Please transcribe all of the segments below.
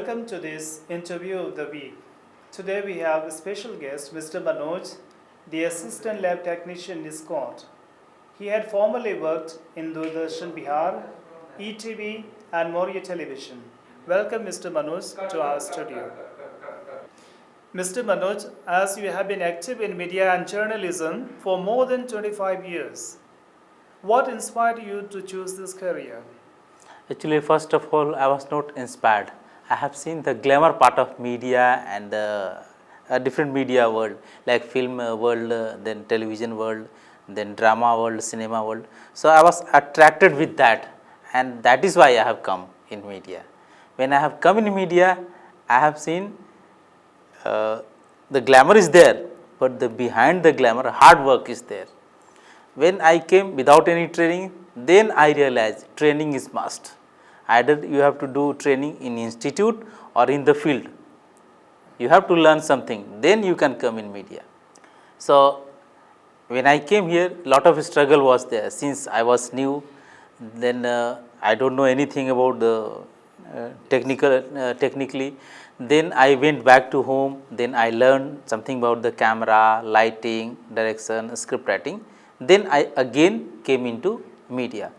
welcome to this interview of the week. Today we have a special guest, Mr. Manoj, the Assistant Lab Technician in Scott. He had formerly worked in Doordarshan Bihar, ETV and Moria Television. Welcome Mr. Manoj to our studio. Mr. Manoj, as you have been active in media and journalism for more than 25 years, what inspired you to choose this career? Actually, first of all, I was not inspired. I have seen the glamour part of media and a different media world, like film world, then television world, then drama world, cinema world. So I was attracted with that, and that is why I have come in media. When I have come in media, I have seen the glamour is there, but the behind the glamour, hard work is there. When I came without any training, then I realized training is must. Either you have to do training in institute or in the field. You have to learn something, then you can come in media. So when I came here, lot of struggle was there since I was new. Then I don't know anything about the technically. Then I went back to home. Then I learned something about the camera, lighting, direction, script writing. Then I again came into media.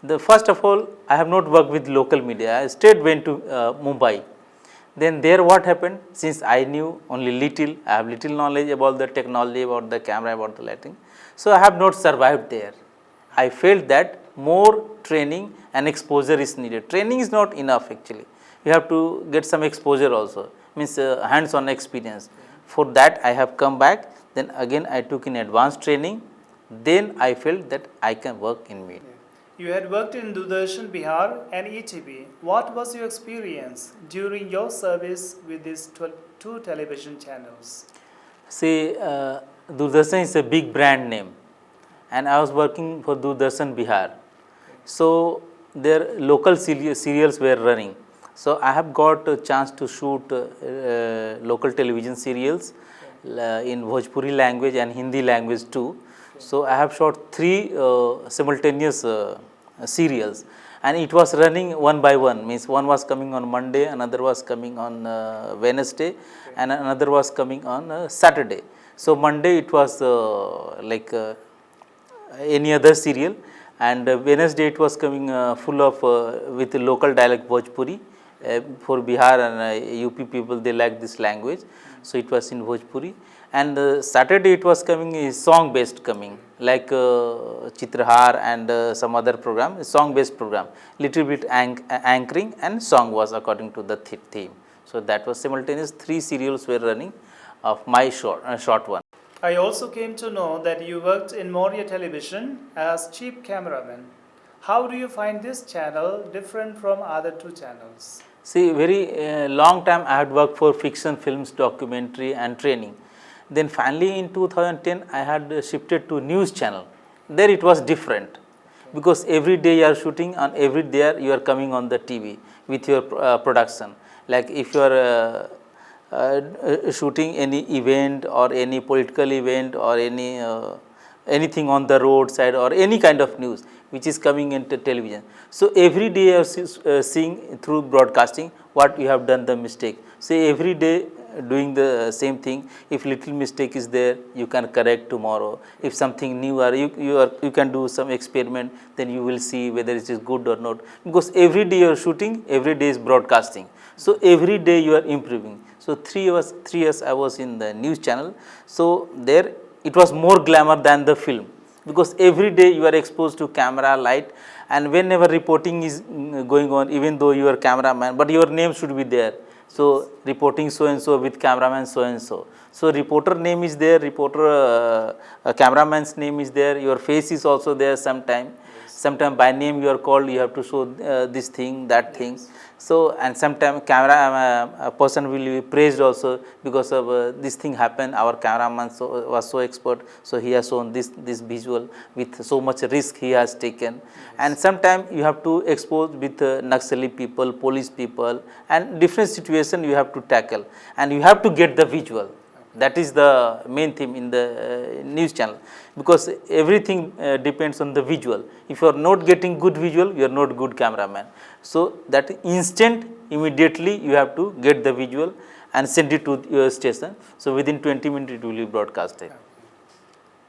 The first of all, I have not worked with local media. I straight went to Mumbai. Then there what happened, since I knew only little, I have little knowledge about the technology, about the camera, about the lighting. So I have not survived there. I felt that more training and exposure is needed. Training is not enough actually. You have to get some exposure also, means hands-on experience. For that I have come back. Then again I took in advanced training. Then I felt that I can work in media. You had worked in Doordarshan Bihar and ETV. What was your experience during your service with these two television channels? See, Doordarshan is a big brand name, and I was working for Doordarshan Bihar. So their local serials were running. So I have got a chance to shoot local television serials in Bhojpuri language and Hindi language too. So I have shot 3 simultaneous serials, and it was running one by one, means one was coming on Monday, another was coming on Wednesday, and another was coming on Saturday. So Monday it was like any other serial, and Wednesday it was coming full of with local dialect Bhojpuri. For Bihar and UP people, they like this language, so it was in Bhojpuri. And Saturday it was coming is song based coming, like Chitrahar and some other program, song based program, little bit anchoring and song was according to the theme. So that was simultaneous, 3 serials were running of my short one. I also came to know that you worked in Moria Television as chief cameraman. How do you find this channel different from other 2 channels? See, very long time I had worked for fiction films, documentary and training. Then finally in 2010 I had shifted to news channel. There it was different, because every day you are shooting and every day you are coming on the TV with your production. Like if you are shooting any event or any political event or anything on the roadside or any kind of news which is coming into television. So every day you are seeing through broadcasting what you have done the mistake. So every day doing the same thing. If little mistake is there, you can correct tomorrow. If something new or you can do some experiment, then you will see whether it is good or not. Because every day you are shooting, every day is broadcasting. So every day you are improving. So 3 years I was in the news channel. So there it was more glamour than the film, because every day you are exposed to camera, light, and whenever reporting is going on, even though you are cameraman, but your name should be there. So reporting so and so with cameraman so and so. So reporter name is there, cameraman's name is there, your face is also there sometime. Sometime by name you are called, you have to show this thing, that thing. So and sometimes camera person will be praised also because of this thing happened. Our cameraman was so expert, so he has shown this visual with so much risk he has taken. And sometimes you have to expose with Naxali people, police people, and different situation you have to tackle, and you have to get the visual. That is the main theme in the news channel, because everything depends on the visual. If you are not getting good visual, you are not good cameraman. So that instant, immediately you have to get the visual and send it to your station. So within 20 minutes it will be broadcasted.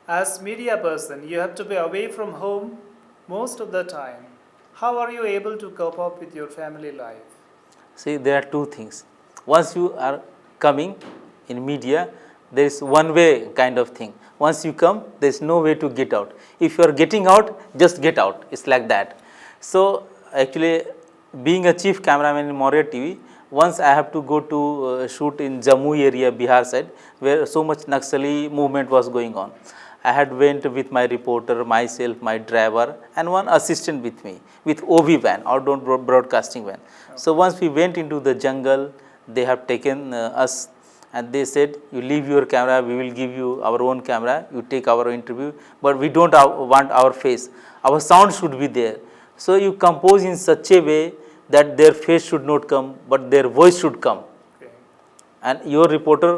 As media person, you have to be away from home most of the time. How are you able to cope up with your family life? See, there are two things. Once you are coming in media, there is one way kind of thing. Once you come, there is no way to get out. If you are getting out, just get out. It's like that. So actually, being a chief cameraman in Moria TV, once I have to go to shoot in Jammu area, Bihar side, where so much Naxali movement was going on. I had went with my reporter, myself, my driver, and one assistant with me, with OV van, outdoor broadcasting van. So once we went into the jungle, they have taken us, and they said, you leave your camera, we will give you our own camera, you take our interview, but we don't want our face. Our sound should be there. So you compose in such a way that their face should not come, but their voice should come. And your reporter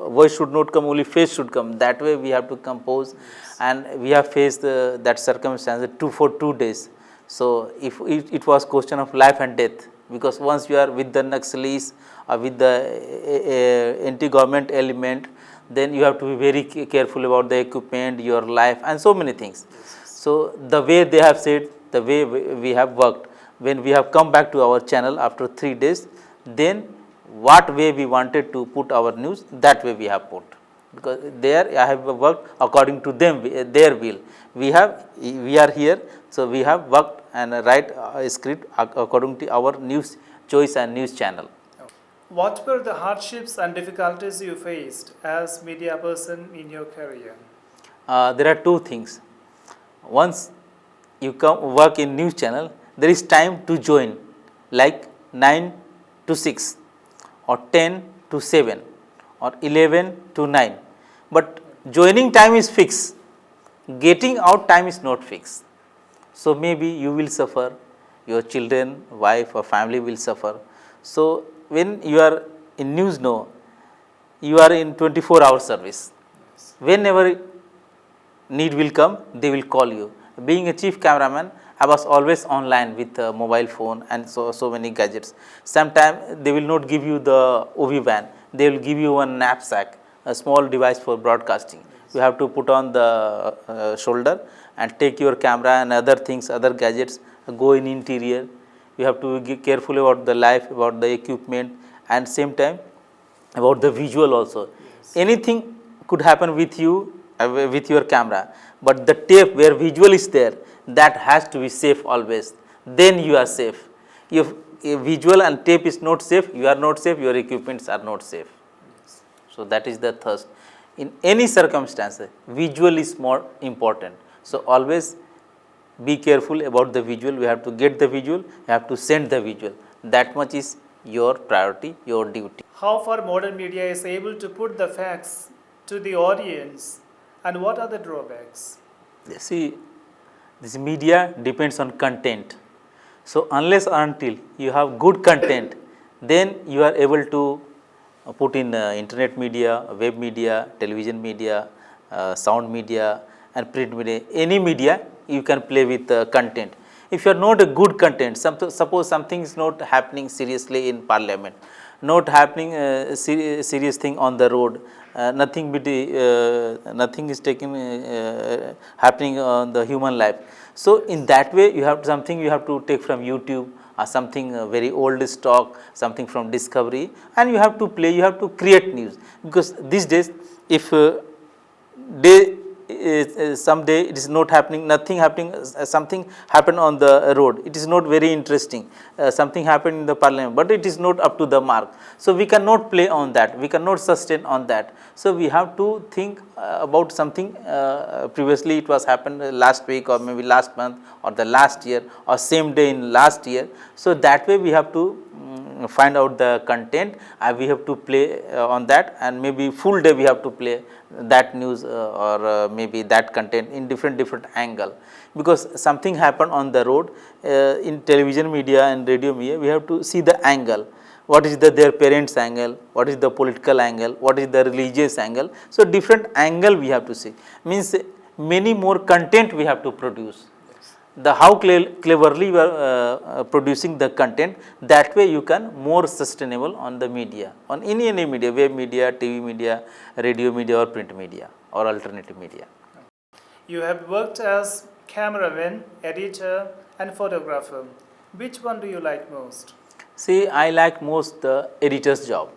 voice should not come, only face should come. That way we have to compose, and we have faced that circumstance for 2 days. So if it was question of life and death, because once you are with the Naxalis or with the anti-government element, then you have to be very careful about the equipment, your life, and so many things. So the way they have said, the way we have worked, when we have come back to our channel after 3 days, then what way we wanted to put our news, that way we have put, because there I have worked according to them, their will. We are here, so we have worked and write a script according to our news choice and news channel. What were the hardships and difficulties you faced as media person in your career? There are two things. Once you come work in news channel, there is time to join, like 9 to 6. Or 10 to 7 or 11 to 9, but joining time is fixed, getting out time is not fixed. So maybe you will suffer, your children, wife or family will suffer. So when you are in news now, you are in 24-hour service. Whenever need will come, they will call you. Being a chief cameraman, I was always online with a mobile phone and so many gadgets. Sometimes they will not give you the OV van, they will give you one knapsack, a small device for broadcasting. You have to put on the shoulder and take your camera and other things, other gadgets, go in interior. You have to be careful about the life, about the equipment, and same time about the visual also. Anything could happen with you, with your camera, but the tape where visual is there, that has to be safe always, then you are safe. If visual and tape is not safe, you are not safe, your equipments are not safe. So that is the thirst. In any circumstance, visual is more important. So always be careful about the visual. We have to get the visual, you have to send the visual. That much is your priority, your duty. How far modern media is able to put the facts to the audience, and what are the drawbacks? See, this media depends on content. So unless or until you have good content, then you are able to put in internet media, web media, television media, sound media and print media. Any media you can play with content. If you are not a good content, suppose something is not happening seriously in parliament, not happening serious thing on the road, nothing is happening on the human life. So in that way you have something you have to take from YouTube or something very old stock, something from Discovery, and you have to play, you have to create news, because these days if someday it is not happening, nothing happening, something happened on the road, it is not very interesting, something happened in the parliament, but it is not up to the mark. So we cannot play on that, we cannot sustain on that. So we have to think about something previously it was happened last week or maybe last month or the last year or same day in last year. So that way we have to find out the content and we have to play on that, and maybe full day we have to play that news or maybe that content in different angle, because something happened on the road. In television media and radio media we have to see the angle, what is their parents angle, what is the political angle, what is the religious angle. So, different angle we have to see, means many more content we have to produce. The how cleverly you are producing the content, that way you can more sustainable on the media, on any media, web media, TV media, radio media or print media or alternative media. You have worked as cameraman, editor, and photographer. Which one do you like most? See, I like most the editor's job,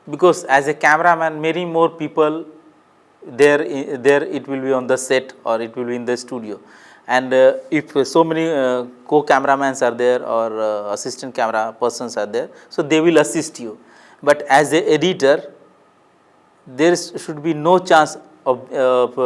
because as a cameraman many more people there it will be on the set or it will be in the studio, and if so many co-cameramans are there or assistant camera persons are there, so they will assist you. But as a editor, there should be no chance of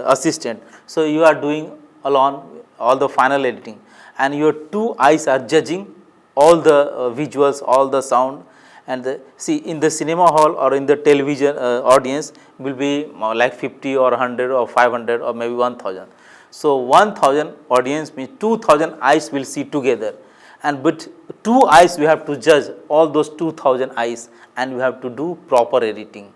assistant. So, you are doing alone all the final editing, and your two eyes are judging all the visuals, all the sound. And see, in the cinema hall or in the television audience will be like 50 or 100 or 500 or maybe 1000. So, 1000 audience means 2000 eyes will see together, and but two eyes we have to judge all those 2000 eyes, and we have to do proper editing.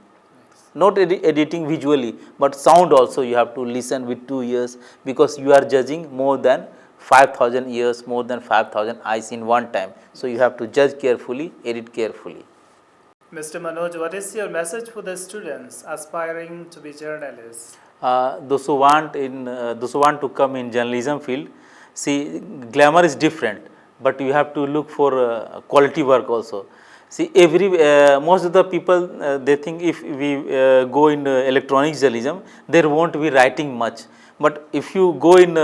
Not editing visually, but sound also you have to listen with 2 ears, because you are judging more than 5000 ears, more than 5000 eyes in one time. So, you have to judge carefully, edit carefully. Mr. Manoj, what is your message for the students aspiring to be journalists? Those who want to come in journalism field, see, glamour is different, but you have to look for quality work also. See, most of the people they think if we go in electronic journalism, there won't be writing much. But if you go in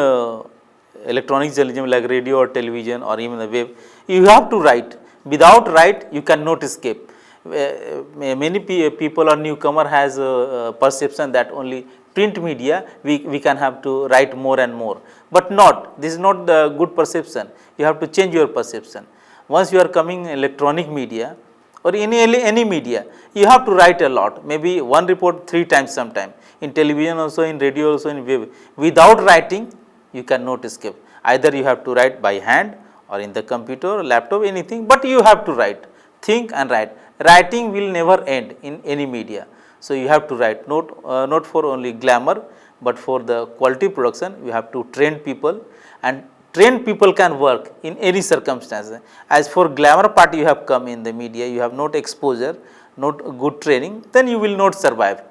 electronic journalism like radio or television or even the web, you have to write. Without write, you cannot escape. Many people or newcomer has a perception that only print media we can have to write more and more, but not. This is not the good perception. You have to change your perception. Once you are coming electronic media or any media, you have to write a lot, maybe one report 3 times sometime, in television also, in radio also, in web. Without writing, you cannot escape. Either you have to write by hand or in the computer or laptop, anything, but you have to write, think and write. Writing will never end in any media. So, you have to write, not for only glamour, but for the quality production. You have to train people, and trained people can work in any circumstance. As for glamour part, you have come in the media, you have not exposure, not good training, then you will not survive.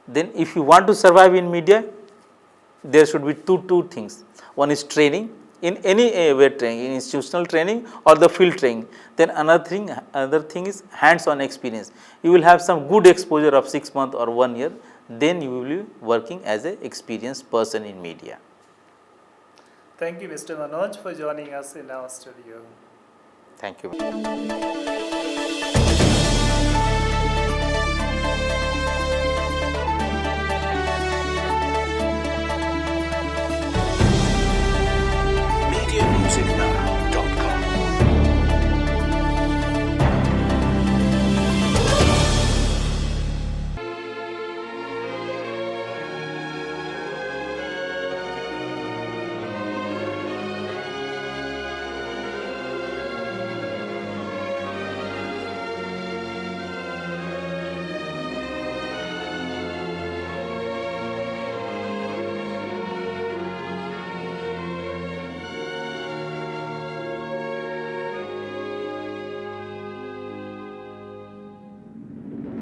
Then if you want to survive in media, there should be two things. One is training, in any way training, in institutional training or the field training. Then another thing is hands-on experience. You will have some good exposure of 6 months or 1 year, then you will be working as an experienced person in media. Thank you, Mr. Manoj, for joining us in our studio. Thank you.